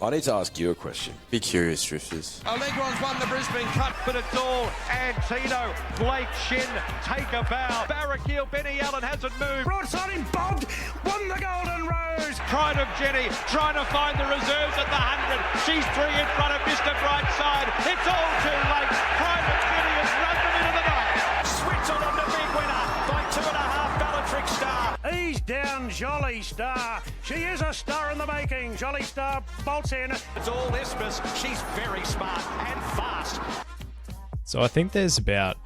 I need to ask you a question. Be curious, Drifters. Allegron's won the Brisbane Cup, but it's all Antino. Blake Shin, take a bow. Barraquil, Benny Allen hasn't moved. Broadside him, bobbed, won the Golden Rose. Pride of Jenny, trying to find the reserves at the 100. She's 3 in front of Mr. Brightside. It's all too late. Pride of Jenny has run them into the night. Switzerland, a big winner by 2.5 Bellatrix Star. He's down, Jolly Star. She is a star in the making. Jolly Star bolts in. It's all Isthmus. She's very smart and fast. So I think there's about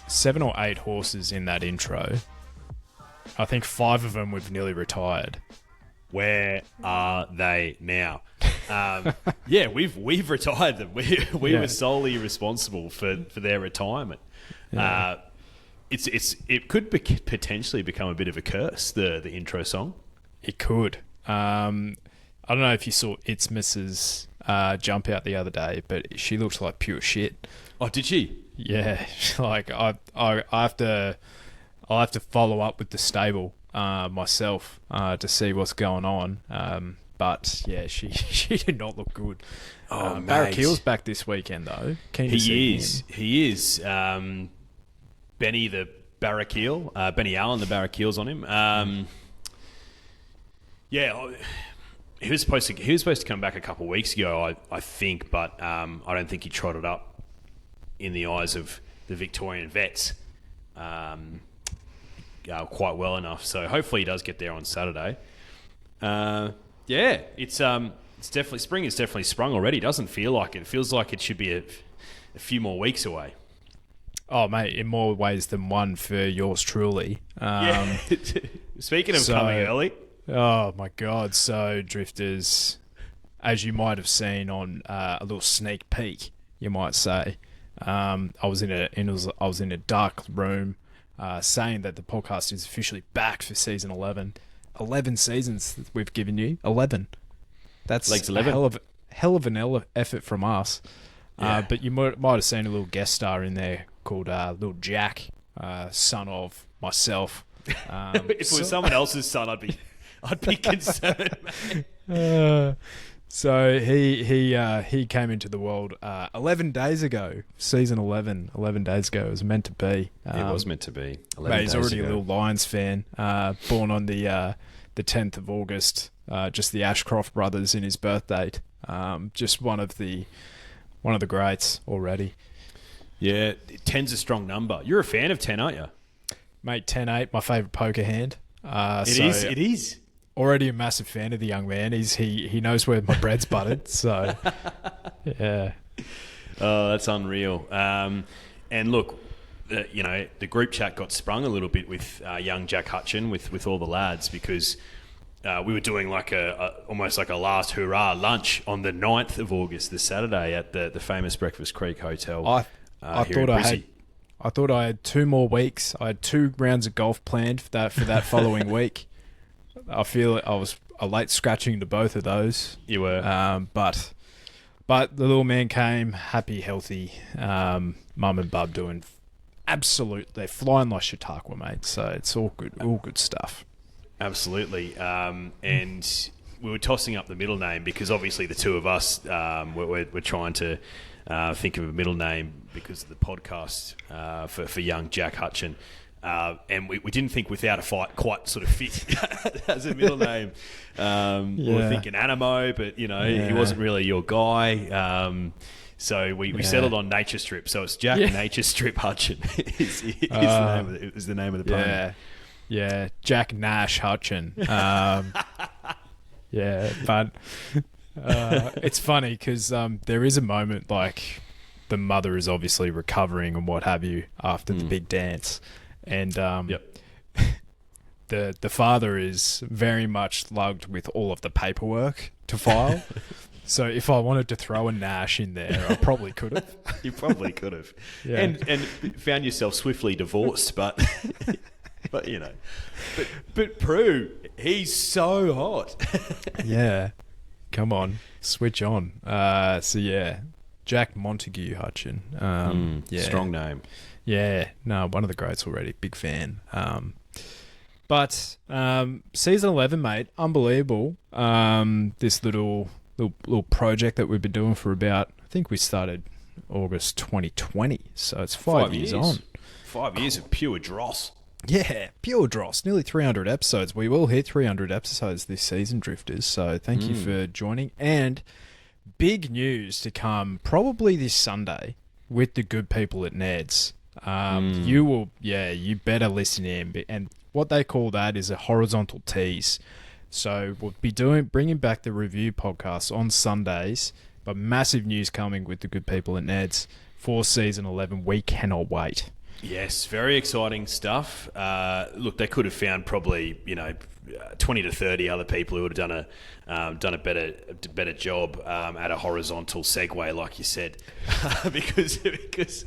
7 or 8 horses in that intro. I think 5 of them we've nearly retired. Where are they now? Yeah, we've retired them. We were solely responsible for their retirement. Yeah. It could potentially become a bit of a curse, the intro song. It could. I don't know if you saw It's Mrs. Jump out the other day, but she looks like pure shit. Oh, did she? Yeah, like I'll have to follow up with the stable myself to see what's going on. But yeah, she did not look good. Oh, mate. Barraquil's back this weekend though. He is. Benny the Barraquil, Benny Allen the Barraquil's on him. Yeah, he was supposed to come back a couple of weeks ago, I think, but I don't think he trotted up in the eyes of the Victorian vets quite well enough. So hopefully he does get there on Saturday. Yeah, it's definitely spring is definitely sprung already. It doesn't feel like it. It feels like it should be a few more weeks away. Oh, mate, in more ways than one for yours truly. Yeah. Speaking of coming early. Oh, my God. So, Drifters, as you might have seen on a little sneak peek, you might say, I was in a dark room saying that the podcast is officially back for season 11. 11 seasons we've given you. 11. That's Legs 11. a hell of an effort from us. Yeah. But you might have seen a little guest star in there called Little Jack, son of myself. If it was someone else's son, I'd be concerned, mate. So he came into the world 11 days ago. Season 11 days ago. It was meant to be. It was meant to be. Mate, he's already a little Lions fan. Born on the 10th of August. Just the Ashcroft brothers in his birth date. Just one of the greats already. Yeah, 10's a strong number. You're a fan of 10, aren't you? Mate, 10-8, my favourite poker hand. It is. Already a massive fan of the young man. He knows where my bread's buttered, so yeah. Oh, that's unreal. And look, the group chat got sprung a little bit with young Jack Hutchin with all the lads because we were doing like almost like a last hurrah lunch on the 9th of August, this Saturday, at the famous Breakfast Creek Hotel. I thought I had 2 more weeks. I had 2 rounds of golf planned for that following week. I feel I was a late scratching to both of those. You were, but the little man came happy, healthy. Mum and bub doing absolute. They're flying like Chautauqua, mate. So it's all good stuff. Absolutely. And we were tossing up the middle name because obviously the two of us we're trying to think of a middle name because of the podcast for young Jack Hutchin. And we didn't think Without a Fight quite sort of fit as a middle name. We were thinking Animo, but he wasn't really your guy. So we settled on Nature Strip. So it's Jack Nature Strip Hutchin is the name of the pony. Yeah, Jack Nash Hutchin. Yeah, but it's funny because there is a moment like the mother is obviously recovering and what have you after the big dance. And the father is very much lugged with all of the paperwork to file. So if I wanted to throw a Nash in there, I probably could have. You probably could have. Yeah. And found yourself swiftly divorced, but but Prue, he's so hot. Yeah. Come on. Switch on. So yeah, Jack Montague Hutchin. Strong name. Yeah, no, one of the greats already. Big fan. But season 11, mate, unbelievable. This little project that we've been doing for about, I think we started August 2020, so it's 5 years on. 5 years of pure dross. Yeah, pure dross. Nearly 300 episodes. We will hit 300 episodes this season, Drifters, so thank you for joining. And big news to come probably this Sunday with the good people at Ned's. You better listen in. And what they call that is a horizontal tease. So we'll be bringing back the review podcast on Sundays, but massive news coming with the good people at Ned's for season 11. We cannot wait. Yes, very exciting stuff. Look, they could have found probably 20 to 30 other people who would have done a better job at a horizontal segue, like you said, because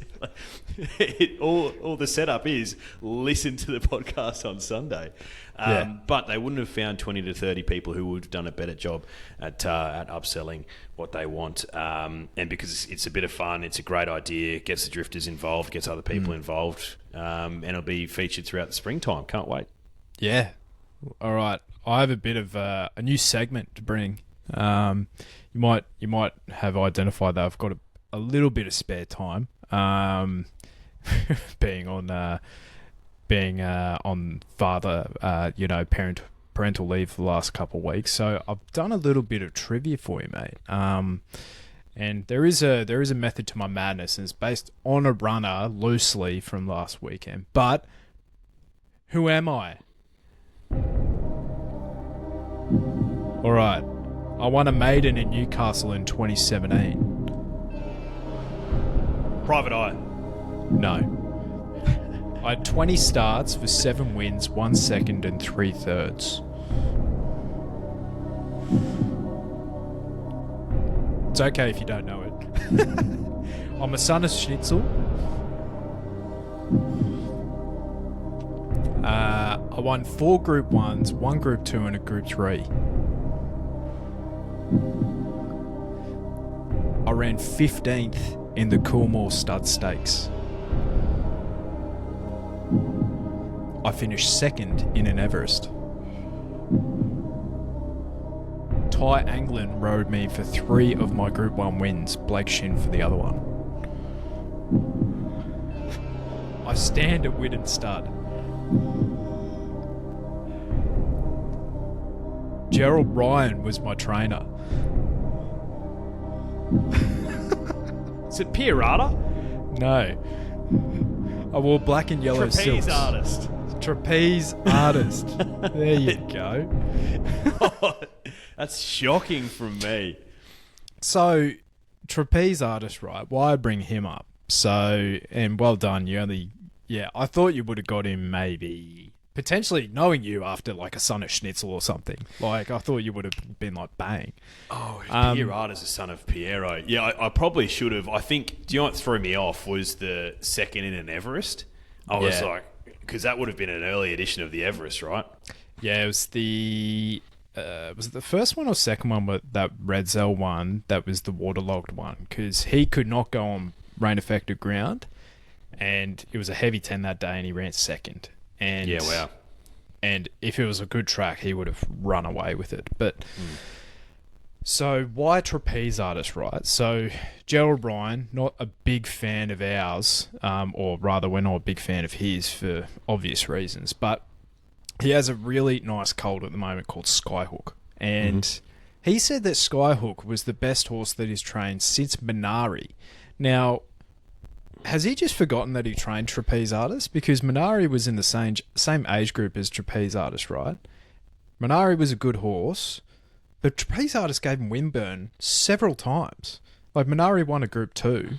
all the setup is listen to the podcast on Sunday. But they wouldn't have found 20 to 30 people who would have done a better job at upselling what they want. And because it's a bit of fun, it's a great idea, gets the drifters involved, gets other people involved, and it'll be featured throughout the springtime. Can't wait. Yeah. All right. I have a bit of a new segment to bring. You might have identified that I've got a little bit of spare time. Being on parental leave for the last couple of weeks, so I've done a little bit of trivia for you, mate. And there is a method to my madness, and it's based on a runner loosely from last weekend. But who am I? All right, I won a maiden in Newcastle in 2017. Private Eye. No. I had 20 starts for 7 wins, 1 second and 3/3. It's okay if you don't know it. I'm a son of Schnitzel. I won 4 Group 1s, 1 Group 2 and a Group 3. I ran 15th in the Coolmore Stud Stakes. I finished 2nd in an Everest. Ty Anglin rode me for 3 of my Group 1 wins, Blake Shin for the other one. I stand at Widden Stud. Gerald Ryan was my trainer. Is it Pierata? No. I wore black and yellow Trapeze silks. artist. Trapeze artist. There you go. That's shocking from me. So, trapeze artist, right? Why I bring him up? So, and well done. I thought you would have got him maybe, potentially knowing you after like a son of Schnitzel or something. Like, I thought you would have been like, bang. Oh, Pierata's a son of Piero. Yeah, I probably should have. I think, do you know what threw me off was the 2nd in an Everest? I was like, because that would have been an early edition of the Everest, right? Yeah, it was was it the first one or second one that Redzel won? That was the waterlogged one, because he could not go on rain affected ground, and it was a heavy 10 that day, and he ran 2nd. And yeah, wow. And if it was a good track, he would have run away with it. But so why trapeze artist, right? So Gerald Ryan, not a big fan of ours, or rather, we're not a big fan of his for obvious reasons, but he has a really nice colt at the moment called Skyhook. And he said that Skyhook was the best horse that he's trained since Minari. Now, has he just forgotten that he trained trapeze artists? Because Minari was in the same age group as trapeze artist, right? Minari was a good horse, but trapeze artist gave him windburn several times. Like, Minari won a Group 2,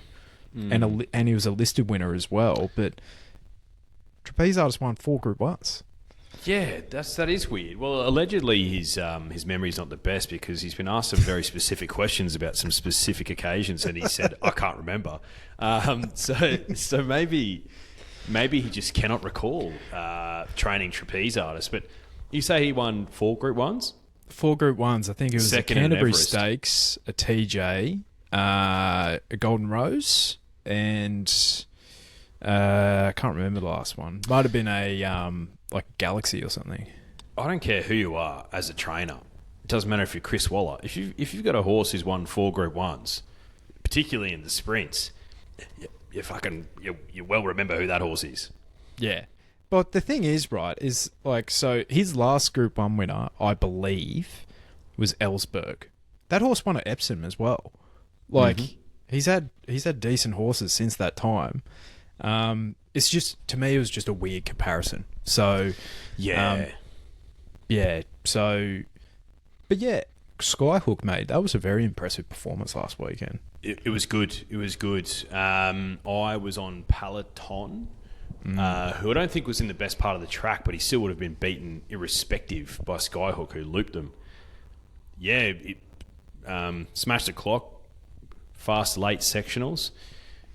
and he was a listed winner as well, but trapeze artist won 4 Group 1s. Yeah, that is weird. Well, allegedly his memory's not the best, because he's been asked some very specific questions about some specific occasions, and he said, "I can't remember." So maybe he just cannot recall training trapeze artists. But you say he won 4 Group 1s? 4 Group 1s. I think it was Second a in Canterbury Everest. Stakes, a TJ, a Golden Rose, and I can't remember the last one. Might have been a like Galaxy or something. I don't care who you are as a trainer. It doesn't matter if you're Chris Waller. If you've got a horse who's won 4 Group 1s, particularly in the sprints, you well remember who that horse is. Yeah. But the thing is, right, is like, so his last Group 1 winner, I believe, was Ellsberg. That horse won at Epsom as well. Like, he's had decent horses since that time. It's just, to me, it was just a weird comparison. So, but yeah, Skyhook, mate, that was a very impressive performance last weekend. It was good. It was good. I was on Peloton, who I don't think was in the best part of the track, but he still would have been beaten irrespective by Skyhook, who looped them. Yeah, it smashed the clock. Fast late sectionals.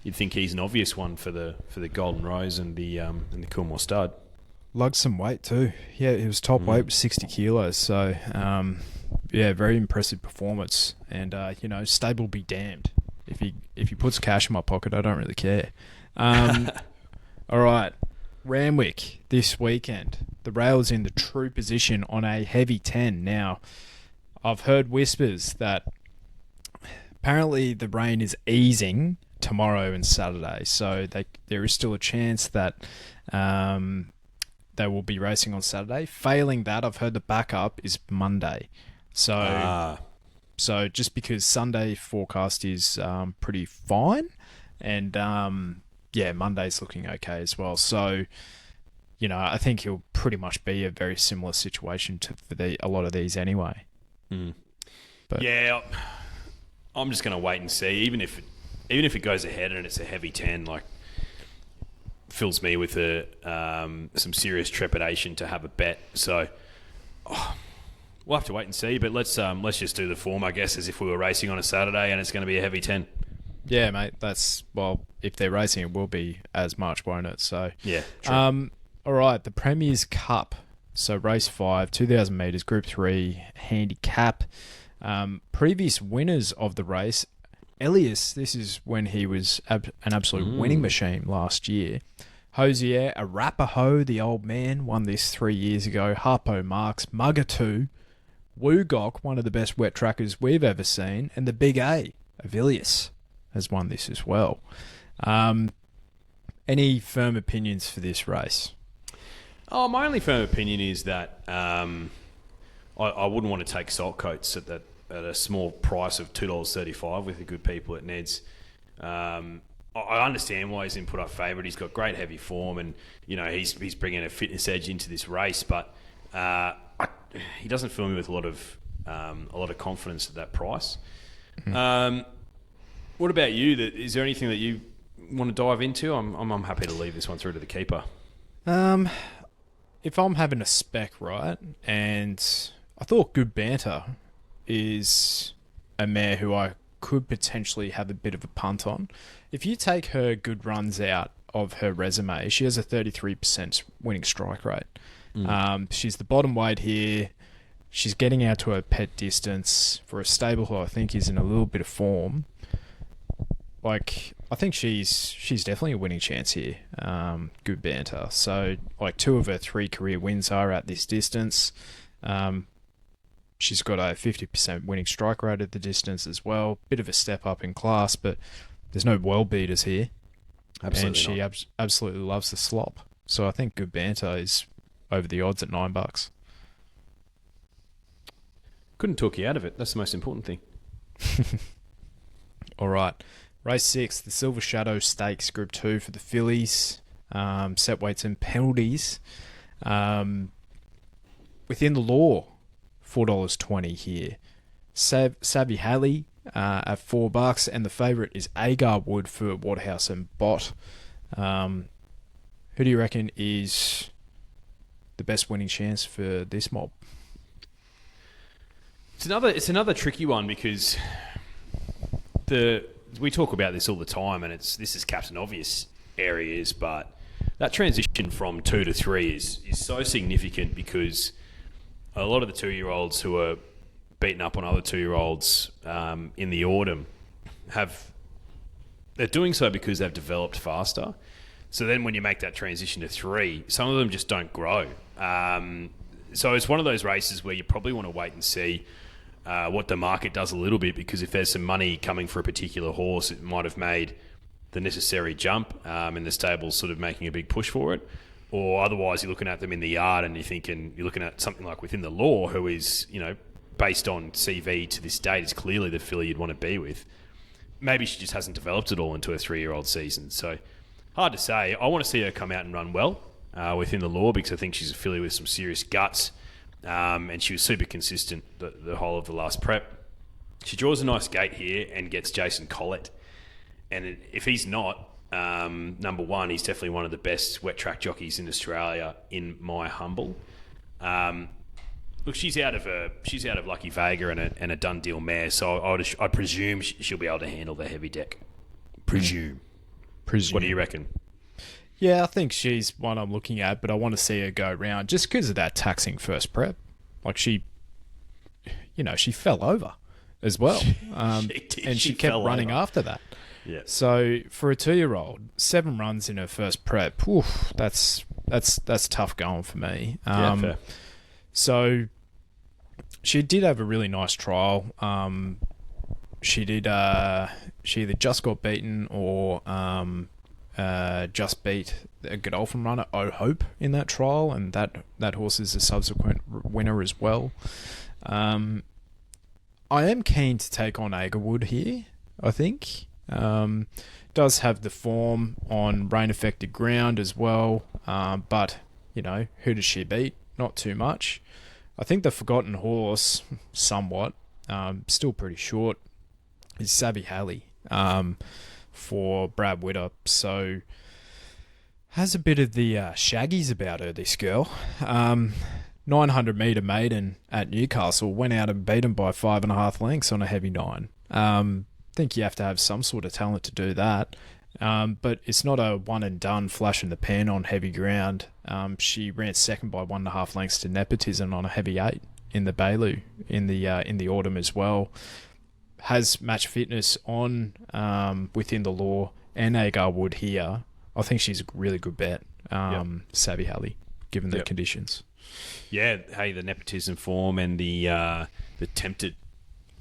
You'd think he's an obvious one for the Golden Rose and the Coolmore Stud. Lugged some weight too. Yeah, he was top weight with 60 kilos. So, yeah, very impressive performance. And stable be damned. If he puts cash in my pocket, I don't really care. All right, Randwick this weekend. The rail's in the true position on a heavy 10. Now, I've heard whispers that apparently the rain is easing tomorrow and Saturday, so there is still a chance that they will be racing on Saturday. Failing that, I've heard the backup is Monday. So just because Sunday forecast is pretty fine, and Monday's looking okay as well. So, I think he'll pretty much be a very similar situation for a lot of these anyway. But, yeah, I'm just going to wait and see. Even if it goes ahead and it's a heavy 10, like, fills me with some serious trepidation to have a bet. So we'll have to wait and see. But let's just do the form, I guess, as if we were racing on a Saturday and it's going to be a heavy 10. Yeah, mate. If they're racing, it will be as much, won't it? So yeah. True. All right, the Premier's Cup. So race 5, 2,000 metres, Group 3 handicap. Previous winners of the race, Elias, this is when he was an absolute winning machine last year. Hosier, Arapaho, the old man, won this 3 years ago. Harpo Marks, Mugatoo, Woogok, one of the best wet trackers we've ever seen, and the Big A of Ilias has won this as well. Any firm opinions for this race? Oh, my only firm opinion is that I wouldn't want to take Saltcoats at a small price of $2.35 with the good people at Ned's. I understand why he's in put up favourite. He's got great heavy form, and he's bringing a fitness edge into this race. But he doesn't fill me with a lot of confidence at that price. What about you? Is there anything that you want to dive into? I'm happy to leave this one through to the keeper. If I'm having a spec, right, and I thought Good Banter is a mare who I could potentially have a bit of a punt on. If you take her good runs out of her resume, she has a 33% winning strike rate. She's the bottom weight here. She's getting out to her pet distance for a stable who I think is in a little bit of form. Like, I think she's definitely a winning chance here. Good Banter. So, like, 2 of her 3 career wins are at this distance. She's got a 50% winning strike rate at the distance as well. Bit of a step up in class, but there's no world beaters here. Absolutely. And she absolutely loves the slop. So I think Good Banter is over the odds at $9. Couldn't talk you out of it. That's the most important thing. All right. Race 6, the Silver Shadow Stakes, Group 2 for the fillies. Set weights and penalties. Within the law, $4.20 here. Savvy Halley at $4, and the favourite is Agar Wood for Waterhouse and Bott. Who do you reckon is the best winning chance for this mob? It's another tricky one because we talk about this all the time, and this is Captain Obvious areas, but that transition from 2 to 3 is so significant because a lot of the 2-year-olds who are beaten up on other 2-year-olds in the autumn they're doing so because they've developed faster. So then when you make that transition to 3, some of them just don't grow. So it's one of those races where you probably want to wait and see what the market does a little bit, because if there's some money coming for a particular horse, it might have made the necessary jump, and the stable's sort of making a big push for it. Or otherwise, you're looking at them in the yard and you're looking at something like Within the Law, who is, based on CV to this date, is clearly the filly you'd want to be with. Maybe she just hasn't developed it all into a 3-year-old season. So hard to say. I want to see her come out and run well Within the Law, because I think she's a filly with some serious guts. And she was super consistent the whole of the last prep. She draws a nice gate here and gets Jason Collett. And if he's not, number one, he's definitely one of the best wet track jockeys in Australia, in my humble. Look, she's out of Lucky Vega and a done deal mare, so I presume she'll be able to handle the heavy deck. Presume. What do you reckon? Yeah, I think she's one I'm looking at, but I want to see her go round just because of that taxing first prep. Like she fell over as well. And she kept running after that. Yeah. So for a 2-year-old, 7 runs in her first prep, that's tough going for me. Fair. So she did have a really nice trial. She either just got beaten or just beat a Godolphin runner, Oh Hope, in that trial, and that horse is a subsequent winner as well. I am keen to take on Agerwood here, I think. Does have the form on rain-affected ground as well, but, who does she beat? Not too much. I think the forgotten horse, somewhat, still pretty short, is Savvy Halley. For Brad Witter, so has a bit of the shaggies about her, this girl. 900 metre maiden at Newcastle, went out and beat him by 5.5 lengths on a heavy 9. Think you have to have some sort of talent to do that, but it's not a one and done flash in the pan on heavy ground. She ran second by 1.5 lengths to Nepotism on a heavy 8 in the Bailey in the autumn as well. Has match fitness on Within the Law and Agarwood here. I think she's a really good bet, Savvy Halley, given the conditions. Yeah, hey, the Nepotism form and the Tempted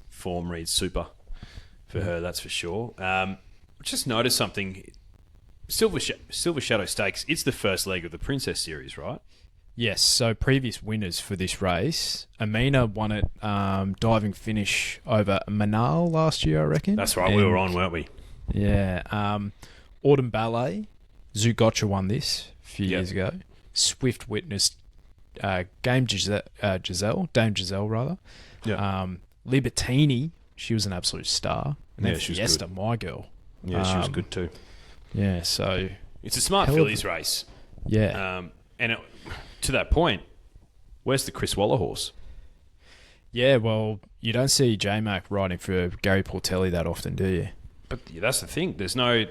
form reads super for her, that's for sure. Just noticed something. Silver Shadow Stakes, it's the first leg of the Princess Series, right? Yes, so previous winners for this race. Amina won it diving finish over Manal last year, I reckon. That's right, we were on, weren't we? Yeah. Autumn Ballet, Zugotcha won this a few years ago. Swift witnessed Dame Giselle. Libertini, she was an absolute star. And then she was Fiesta, good. my girl. Yeah, she was good too. Yeah, so... It's a smart fillies race. Yeah. To that point, where's the Chris Waller horse? Yeah, well, you don't see J-Mac riding for Gary Portelli that often, do you? But that's the thing. There's no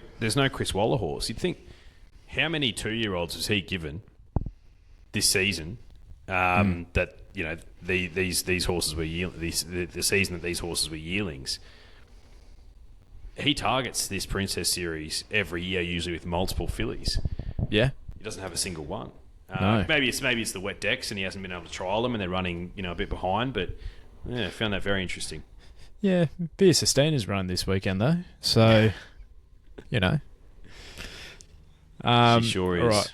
Chris Waller horse. You'd think, how many 2-year-olds has he given this season? That these horses were the season that these horses were yearlings. He targets this Princess Series every year, usually with multiple fillies. Yeah, he doesn't have a single one. No. Maybe it's the wet decks and he hasn't been able to trial them and they're running a bit behind. But yeah, I found that very interesting. Yeah, Bia Sustainer's running this weekend though, so she sure is. All right.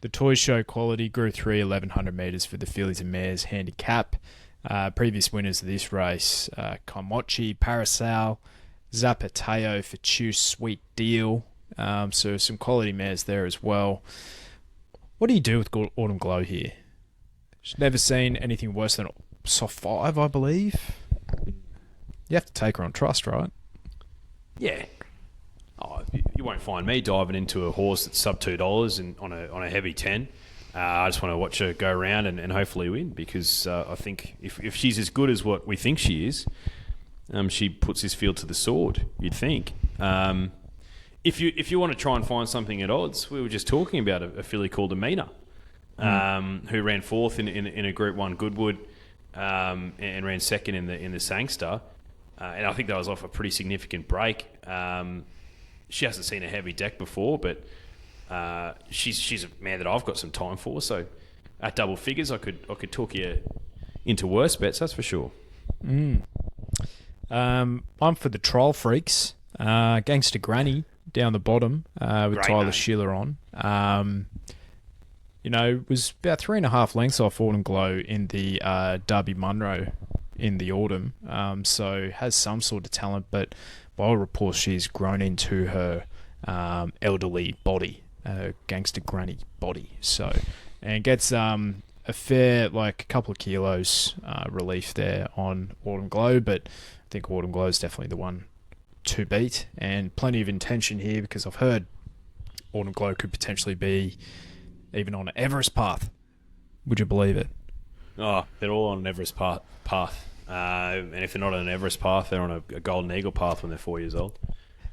The Toy Show quality Group 3 1100 metres for the fillies and mares handicap. Previous winners of this race: Komochi, Parasol, Zapateo, Fachu, Sweet Deal. So some quality mares there as well. What do you do with Autumn Glow here? She's never seen anything worse than soft 5, I believe. You have to take her on trust, right? Yeah. Oh, you won't find me diving into a horse that's sub $2 and on a heavy 10. I just want to watch her go around and hopefully win, because I think if she's as good as what we think she is, she puts this field to the sword, you'd think. If you want to try and find something at odds, we were just talking about a filly called Amina, who ran fourth in a Group 1 Goodwood and ran second in the Sangster. And I think that was off a pretty significant break. She hasn't seen a heavy deck before, but she's a man that I've got some time for. So at double figures, I could talk you into worse bets. That's for sure. I'm for the Trial Freaks. Gangster Granny down the bottom with Great Tyler name. Schiller on. Was about 3.5 lengths off Autumn Glow in the Derby Munro in the autumn. So has some sort of talent, but by all reports, she's grown into her elderly body, Gangster Granny body. So, and gets a fair, a couple of kilos relief there on Autumn Glow, but I think Autumn Glow is definitely the one to beat, and plenty of intention here because I've heard Autumn Glow could potentially be even on an Everest path. Would you believe it? Oh, they're all on an Everest path. And if they're not on an Everest path, they're on a Golden Eagle path when they're 4 years old.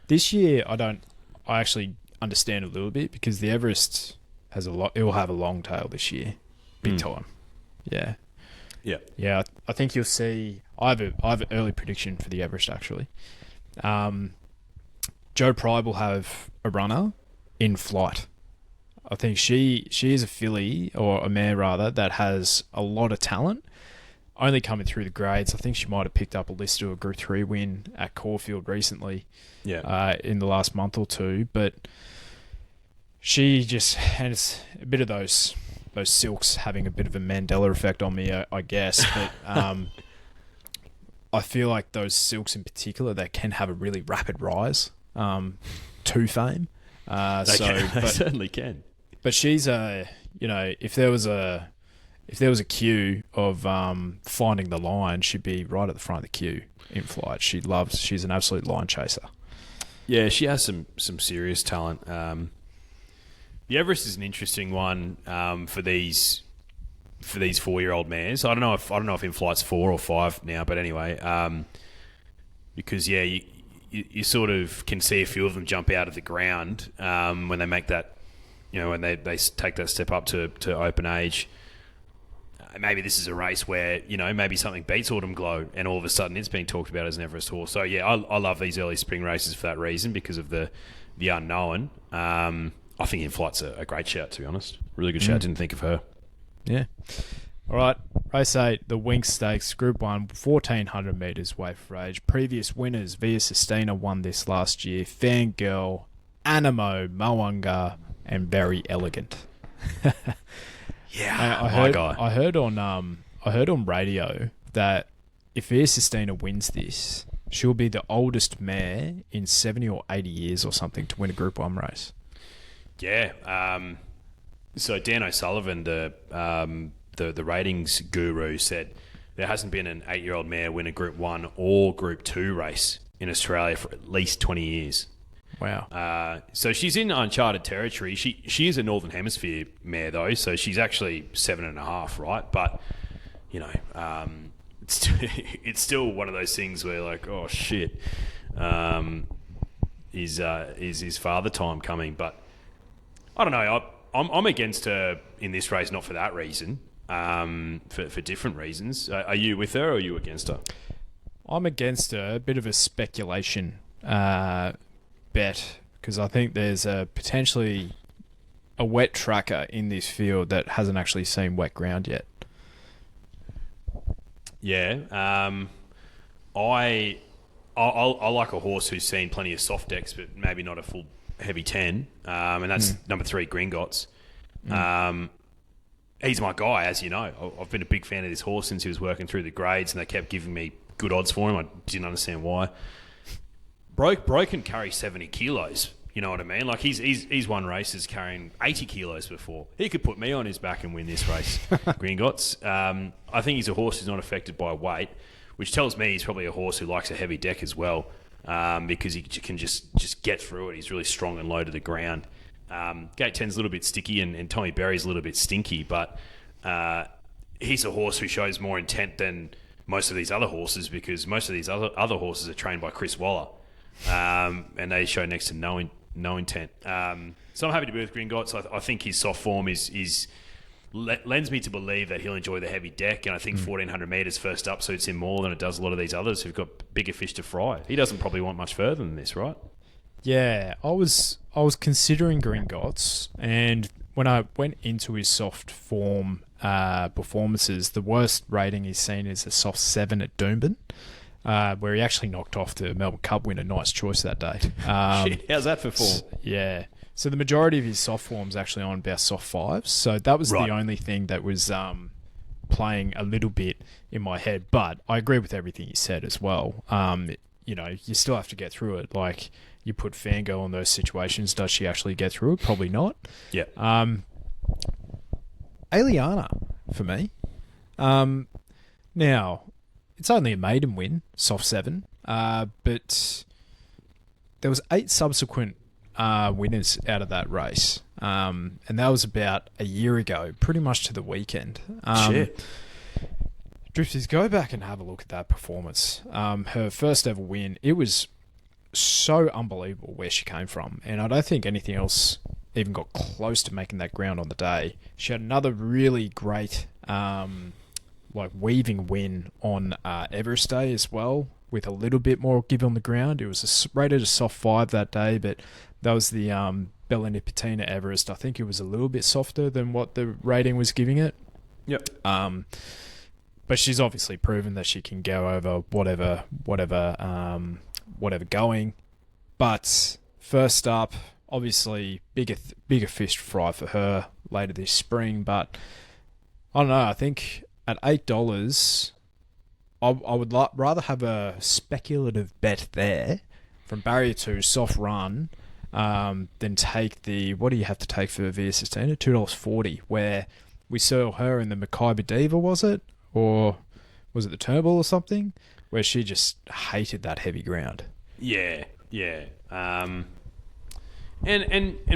This year, I actually understand a little bit because the Everest has it will have a long tail this year. Big time. Yeah. Yeah. Yeah, I think you'll see. I have an early prediction for the Everest actually. Joe Pride will have a runner in flight. I think she is a filly, or a mare rather, that has a lot of talent. Only coming through the grades. I think she might have picked up a list to a Group 3 win at Caulfield recently. Yeah. In the last month or two, but she just, and it's a bit of those silks having a bit of a Mandela effect on me, I guess. But I feel like those silks in particular, they can have a really rapid rise to fame. They certainly can. But she's if there was a queue of finding the line, she'd be right at the front of the queue in flight. She's an absolute line chaser. Yeah, she has some serious talent. The Everest is an interesting one for these 4-year-old mares. I don't know if in flight's 4 or 5 now, but anyway, because you sort of can see a few of them jump out of the ground when they make that, when they take that step up to open age. Maybe this is a race where, maybe something beats Autumn Glow and all of a sudden it's being talked about as an Everest horse. So, yeah, I love these early spring races for that reason because of the unknown. I think In Flight's a great shout, to be honest. Really good shout. Didn't think of her. Yeah. All right. Race 8, the Winx Stakes, Group 1, 1,400 metres weight for age. Previous winners, Via Sistina won this last year. Fangirl, Animo, Moanga, and Very Elegant. Yeah, I heard on radio that if Via Sistina wins this, she'll be the oldest mare in 70 or 80 years or something to win a Group 1 race. Yeah. So Dan O'Sullivan, the ratings guru, said there hasn't been an 8-year-old mare win a Group 1 or Group 2 race in Australia for at least 20 years. Wow. So she's in uncharted territory. She is a Northern Hemisphere mare, though, so she's actually 7.5, right? But, it's still one of those things where, like, oh, shit, is his father time coming? But I don't know. I'm against her in this race, not for that reason, for different reasons. Are you with her or are you against her? I'm against her. A bit of a speculation bet, because I think there's potentially a wet tracker in this field that hasn't actually seen wet ground yet. Yeah. I like a horse who's seen plenty of soft decks, but maybe not a full heavy 10, and that's number 3, Gringotts. He's my guy, as you know. I've been a big fan of this horse since he was working through the grades, and they kept giving me good odds for him. I didn't understand why. Broke can carry 70 kilos. You know what I mean? Like he's won races carrying 80 kilos before. He could put me on his back and win this race. Gringotts. I think he's a horse who's not affected by weight, which tells me he's probably a horse who likes a heavy deck as well, because he can just get through it. He's really strong and low to the ground. Gate 10's a little bit sticky, and Tommy Berry's a little bit stinky, but he's a horse who shows more intent than most of these other horses, because most of these other horses are trained by Chris Waller, and they show next to no intent. So I'm happy to be with Gringotts. I think his soft form lends me to believe that he'll enjoy the heavy deck, and I think 1,400 metres first up suits him more than it does a lot of these others who've got bigger fish to fry. He doesn't probably want much further than this, right? Yeah, I was considering Gringotts, and when I went into his soft form performances. The worst rating he's seen is a soft 7 at Doomben, where he actually knocked off the Melbourne Cup winner. Nice choice that day. Shit, how's that for form? Yeah. So the majority of his soft form's actually on about soft 5s. So that was the only thing that was playing a little bit in my head. But I agree with everything you said as well. You know, you still have to get through it. Like, you put Fangirl in those situations. Does she actually get through it? Probably not. Yeah. Aliana, for me. Now, it's only a maiden win, soft 7. But there was 8 subsequent winners out of that race. And that was about a year ago, pretty much to the weekend. Shit. Drifters, go back and have a look at that performance. Her first ever win, it was so unbelievable where she came from. And I don't think anything else even got close to making that ground on the day. She had another really great weaving win on Everest Day as well, with a little bit more give on the ground. It was rated a soft 5 that day, but that was the Bella Nipotina Everest. I think it was a little bit softer than what the rating was giving it. Yep. But she's obviously proven that she can go over whatever going. But first up, obviously bigger fish to fry for her later this spring. But I don't know. I think at $8, I would rather have a speculative bet there from barrier 2 soft run than take the, what do you have to take for Via Sistina? $2.40, where we saw her in the Mackay Diva, was it? Or was it the Turnbull or something? Where she just hated that heavy ground. Yeah. And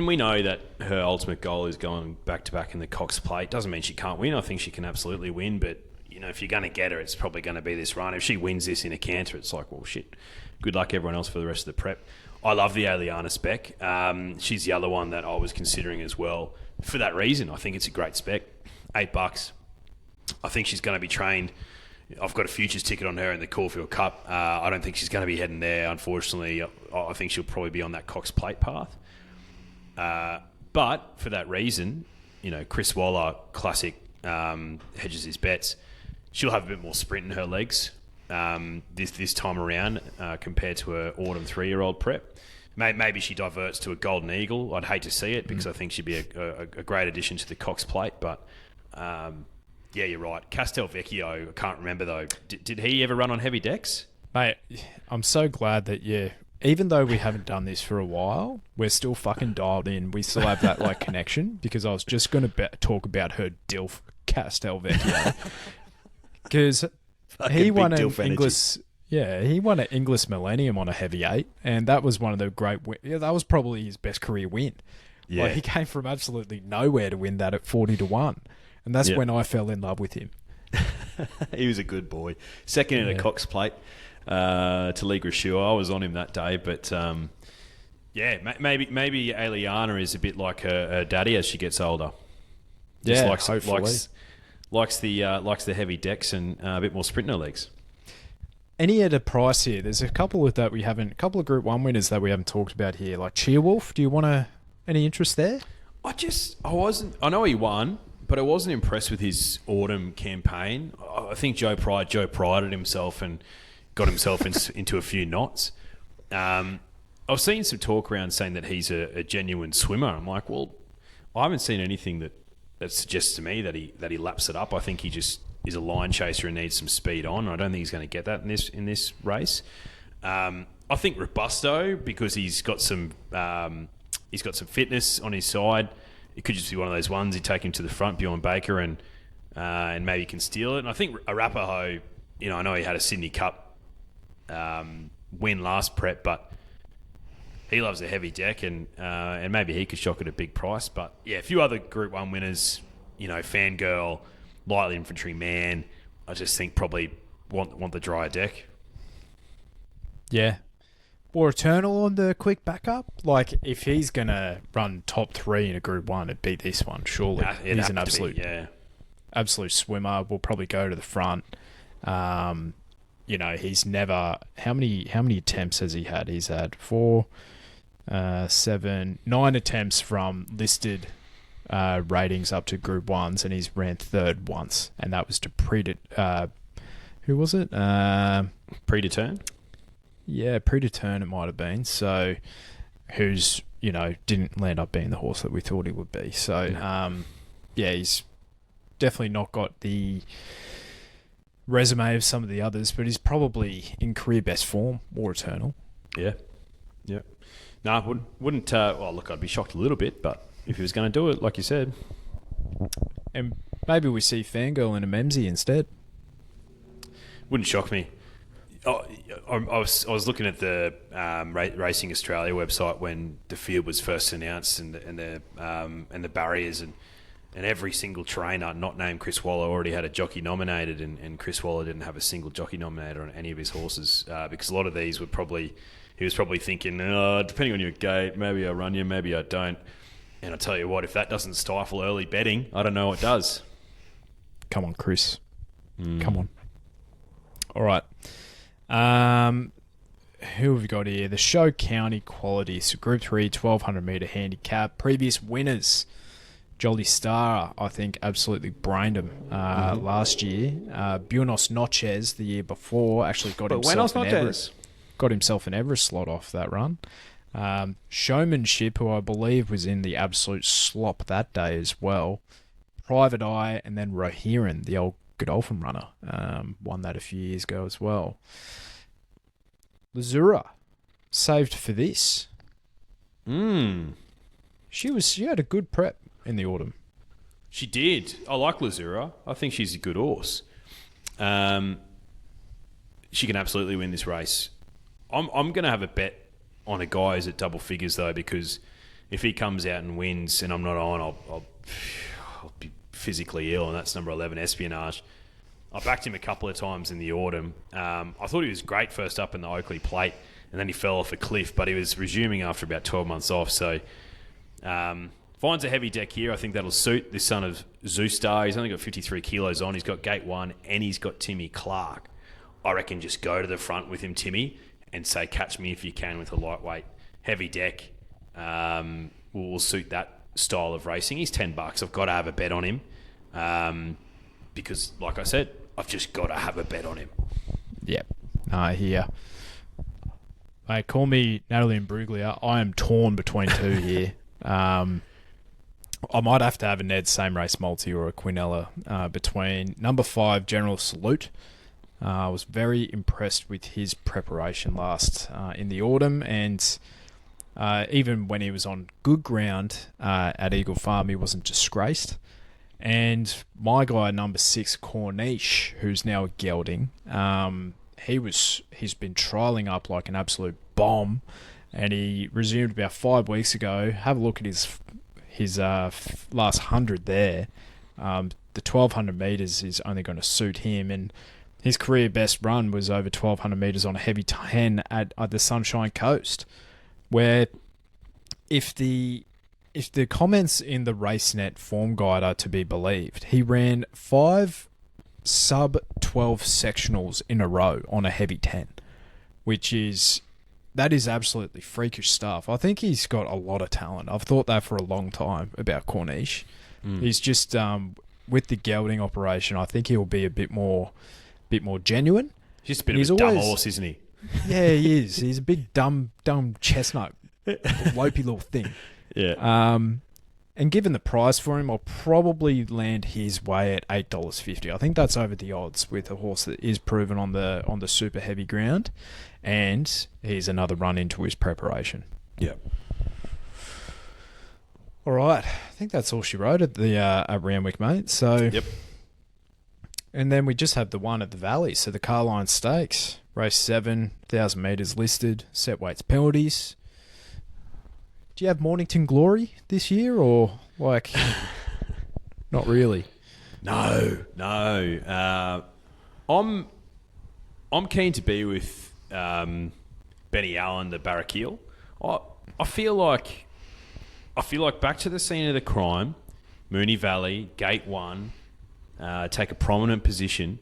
we know that her ultimate goal is going back-to-back in the Cox Plate. Doesn't mean she can't win. I think she can absolutely win, but you know, if you're going to get her, it's probably going to be this run. If she wins this in a canter, it's like, well, shit, good luck everyone else for the rest of the prep. I love the Aliana spec. She's the other one that I was considering as well. For that reason, I think it's a great spec. $8. I think she's going to be trained. I've got a futures ticket on her in the Caulfield Cup. I don't think she's going to be heading there, unfortunately. I think she'll probably be on that Cox Plate path. But for that reason, you know, Chris Waller, classic, hedges his bets. She'll have a bit more sprint in her legs this time around compared to her autumn 3-year-old prep. Maybe she diverts to a Golden Eagle. I'd hate to see it because I think she'd be a great addition to the Cox Plate. But yeah, you're right. Castelvecchio, I can't remember though. Did he ever run on heavy decks? Mate, I'm so glad that even though we haven't done this for a while, we're still fucking dialed in. We still have that like connection, because I was just going to talk about her DILF Castelvecchio. Because he won an English... Yeah, he won an English Millennium on a heavy 8, and that was one of the great... that was probably his best career win. Yeah. Like, he came from absolutely nowhere to win that at 40-1, and that's when I fell in love with him. He was a good boy. Second in a Cox Plate to Lee Grishua. I was on him that day, but maybe Aliana is a bit like her daddy as she gets older. Just hopefully. Likes the heavy decks and a bit more sprint in her legs. Any at a price here? There's a couple of Group 1 winners that we haven't talked about here, like Cheerwolf. Do you want any interest there? I know he won, but I wasn't impressed with his autumn campaign. I think Joe prided himself and got himself into a few knots. I've seen some talk around saying that he's a genuine swimmer. I'm like, well, I haven't seen anything that suggests to me that he laps it up. I think he just is a line chaser and needs some speed on. I don't think he's going to get that in this race. I think Robusto, because he's got some fitness on his side. It could just be one of those ones. You take him to the front, Bjorn Baker, and maybe can steal it. And I think Arapaho, I know he had a Sydney Cup win last prep, but he loves a heavy deck, and maybe he could shock at a big price. But yeah, a few other Group 1 winners, Fangirl, Light Infantry Man, I just think probably want the drier deck. Yeah. Or Eternal on the quick backup. Like, if he's going to run top 3 in a Group 1, it'd be this one, surely. He's an absolute swimmer. Will probably go to the front. He's never... How many attempts has he had? He's had 4, 7, 9 attempts from listed ratings up to Group 1s, and he's ran third once, and that was to who was it? Predetermined? Yeah, Predetermined it might have been. So, who's, didn't land up being the horse that we thought he would be. So, he's definitely not got the resume of some of the others, but he's probably in career best form or eternal. Yeah. No, wouldn't. Well, look, I'd be shocked a little bit, but if he was going to do it, like you said, and maybe we see Fangirl in a Memsey instead. Wouldn't shock me. Oh, I was looking at the Racing Australia website when the field was first announced, and the barriers, and every single trainer not named Chris Waller already had a jockey nominated, and Chris Waller didn't have a single jockey nominated on any of his horses, because a lot of these were probably. He was probably thinking, depending on your gate, maybe I run you, maybe I don't. And I tell you what, if that doesn't stifle early betting, I don't know what does. Come on, Chris. Come on. All right. Who have we got here? The Show County Quality. So Group 3, 1,200 metre handicap. Previous winners. Jolly Star, I think, absolutely brained him last year. Buenos Noches the year before actually got himself an Everest slot off that run. Showmanship, who I believe was in the absolute slop that day as well. Private Eye, and then Rohiran, the old Godolphin runner, won that a few years ago as well. Lazura, saved for this. She had a good prep in the autumn. She did. I like Lazura. I think she's a good horse. She can absolutely win this race. I'm going to have a bet on a guy who's at double figures, though, because if he comes out and wins and I'm not on, I'll be physically ill, and that's number 11, Espionage. I backed him a couple of times in the autumn. I thought he was great first up in the Oakley Plate, and then he fell off a cliff, but he was resuming after about 12 months off. So finds a heavy deck here. I think that'll suit this son of Zoostar. He's only got 53 kilos on. He's got Gate 1, and he's got Timmy Clark. I reckon just go to the front with him, Timmy, and say, catch me if you can with a lightweight. Heavy deck will suit that style of racing. He's $10. I've got to have a bet on him because, like I said, I've just got to have a bet on him. Yep. Here. Call me Natalie Imbruglia. I am torn between two here. I might have to have a Ned same race multi or a Quinella between number 5, General Salute. I was very impressed with his preparation last in the autumn, and even when he was on good ground at Eagle Farm, he wasn't disgraced. And my guy, number 6, Corniche, who's now gelding, he's been trialling up like an absolute bomb, and he resumed about 5 weeks ago. Have a look at his last 100 there. The 1,200 metres is only going to suit him, and his career best run was over 1,200 metres on a heavy 10 at the Sunshine Coast, where if the comments in the RaceNet form guide are to be believed, he ran 5 sub-12 sectionals in a row on a heavy 10, that is absolutely freakish stuff. I think he's got a lot of talent. I've thought that for a long time about Corniche. He's just, with the gelding operation, I think he'll be a bit more genuine. He's just a bit of a dumb horse, isn't he? Yeah, he is. He's a big dumb chestnut, lopey little thing. Yeah. And given the price for him, I'll probably land his way at $8.50. I think that's over the odds with a horse that is proven on the super heavy ground, and he's another run into his preparation. Yep. All right, I think that's all she wrote at the at Randwick, mate. So. Yep. And then we just have the one at the Valley. So the Carline Stakes, race 7, 1,000 metres listed, set weights penalties. Do you have Mornington Glory this year, or like not really? No. I'm keen to be with Benny Allen, the Barraquil. I feel like back to the scene of the crime, Moonee Valley, Gate 1. Take a prominent position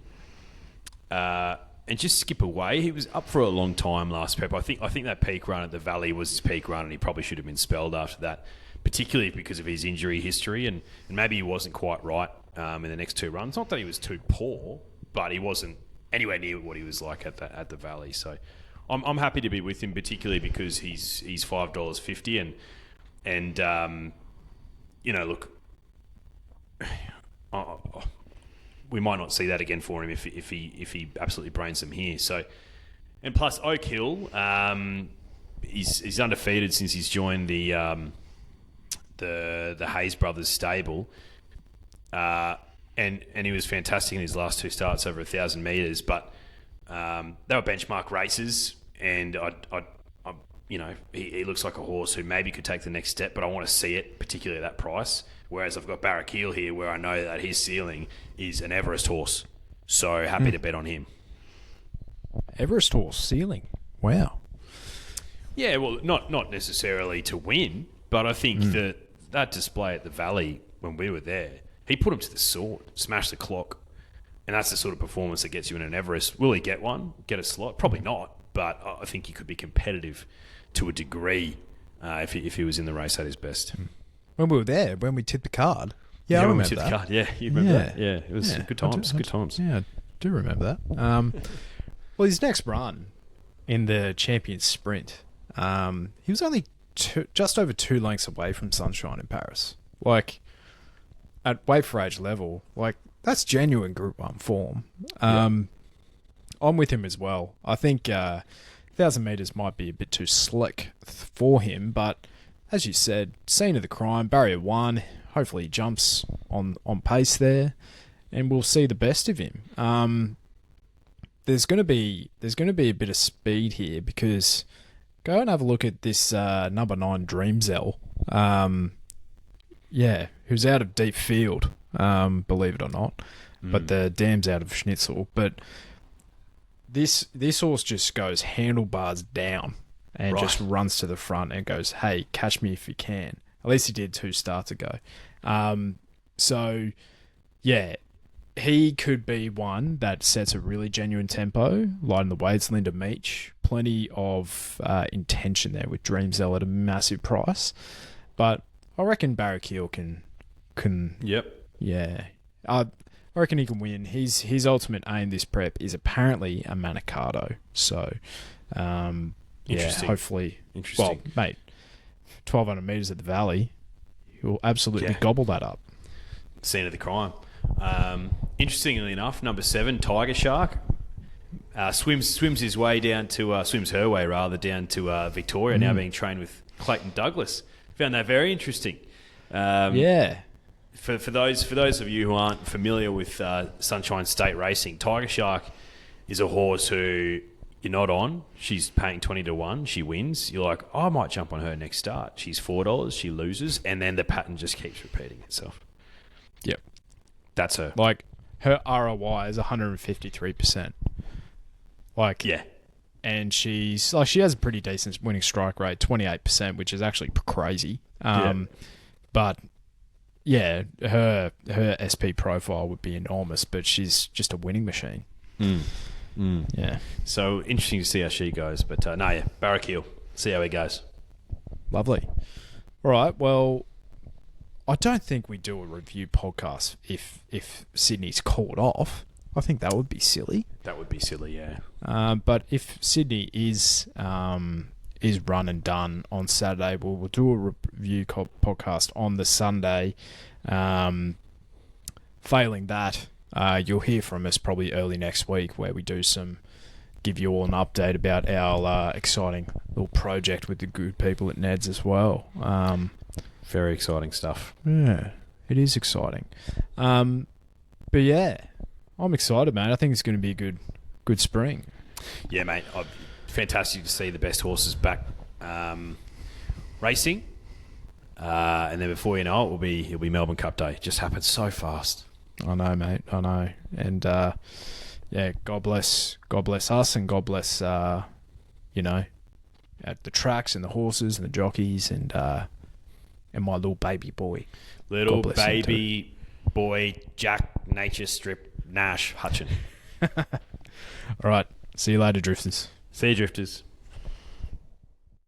and just skip away. He was up for a long time last prep. I think that peak run at the Valley was his peak run, and he probably should have been spelled after that. particularly because of his injury history, and maybe he wasn't quite right in the next 2 runs. Not that he was too poor, but he wasn't anywhere near what he was like at the Valley. So I'm happy to be with him, particularly because he's $5.50, and look, we might not see that again for him if he absolutely brains them here. So, and plus Oak Hill, he's undefeated since he's joined the Hayes brothers stable, and he was fantastic in his last 2 starts over 1,000 metres. But they were benchmark races, and he looks like a horse who maybe could take the next step, but I want to see it, particularly at that price. Whereas I've got Barraquil here, where I know that his ceiling is an Everest horse, so happy to bet on him. Everest horse ceiling. Wow. Yeah, well, not necessarily to win, but I think that display at the Valley when we were there, he put him to the sword, smashed the clock, and that's the sort of performance that gets you in an Everest. Will he get one? Get a slot? Probably not, but I think he could be competitive to a degree if he was in the race at his best. When we were there, when we tipped the card. Yeah, I when we remember tipped that. the card. Yeah, you remember that? Yeah, it was good times. Good times. Yeah, I do remember that. Well, his next run in the Champions Sprint, he was only just over 2 lengths away from Sunshine in Paris. Like, at weight for age level, like, that's genuine Group 1 form. I'm with him as well. I think 1,000 metres might be a bit too slick for him, but as you said, scene of the crime, barrier 1. Hopefully he jumps on pace there, and we'll see the best of him. There's going to be a bit of speed here, because go and have a look at this number 9 Dreamzell. Who's out of deep field, believe it or not, but the dam's out of Schnitzel. But this horse just goes handlebars down and just runs to the front and goes, hey, catch me if you can. At least he did 2 starts ago. He could be one that sets a really genuine tempo, lighting the weights, Linda Meach. Plenty of intention there with Dreamzell at a massive price. But I reckon Barraquil can... Yep. Yeah. I reckon he can win. His ultimate aim this prep is apparently a Manicato. So... Interesting. Hopefully. Interesting. Well, mate, 1,200 metres at the Valley, he'll absolutely gobble that up. Scene of the crime. Interestingly enough, number 7, Tiger Shark, swims his way down to swims her way rather down to Victoria, now being trained with Clayton Douglas. Found that very interesting. For those of you who aren't familiar with Sunshine State Racing, Tiger Shark is a horse who you're not on. She's paying 20 to 1. She wins. You're like, I might jump on her next start. She's $4. She loses, and then the pattern just keeps repeating itself. Yep. That's her. Like, her ROI is 153%. Like, yeah. And she has a pretty decent winning strike rate, 28%, which is actually crazy. But yeah, her SP profile would be enormous, but she's just a winning machine. Yeah. So interesting to see how she goes, but Barraquil. See how he goes. Lovely. All right. Well, I don't think we do a review podcast if Sydney's called off. I think that would be silly. That would be silly, yeah. But if Sydney is run and done on Saturday, we'll do a review podcast on the Sunday. Failing that, you'll hear from us probably early next week, where we give you all an update about our exciting little project with the good people at Ned's as well. Very exciting stuff. Yeah, it is exciting. But yeah, I'm excited, man. I think it's going to be a good spring. Yeah, mate. Fantastic to see the best horses back racing. And then before you know it, it'll be Melbourne Cup Day. It just happened so fast. I know, mate. I know. And God bless us, and God bless at the tracks and the horses and the jockeys and my little baby boy. Little baby boy Jack Nature Strip Nash Hutchin. All right. See you later, Drifters. See you, Drifters.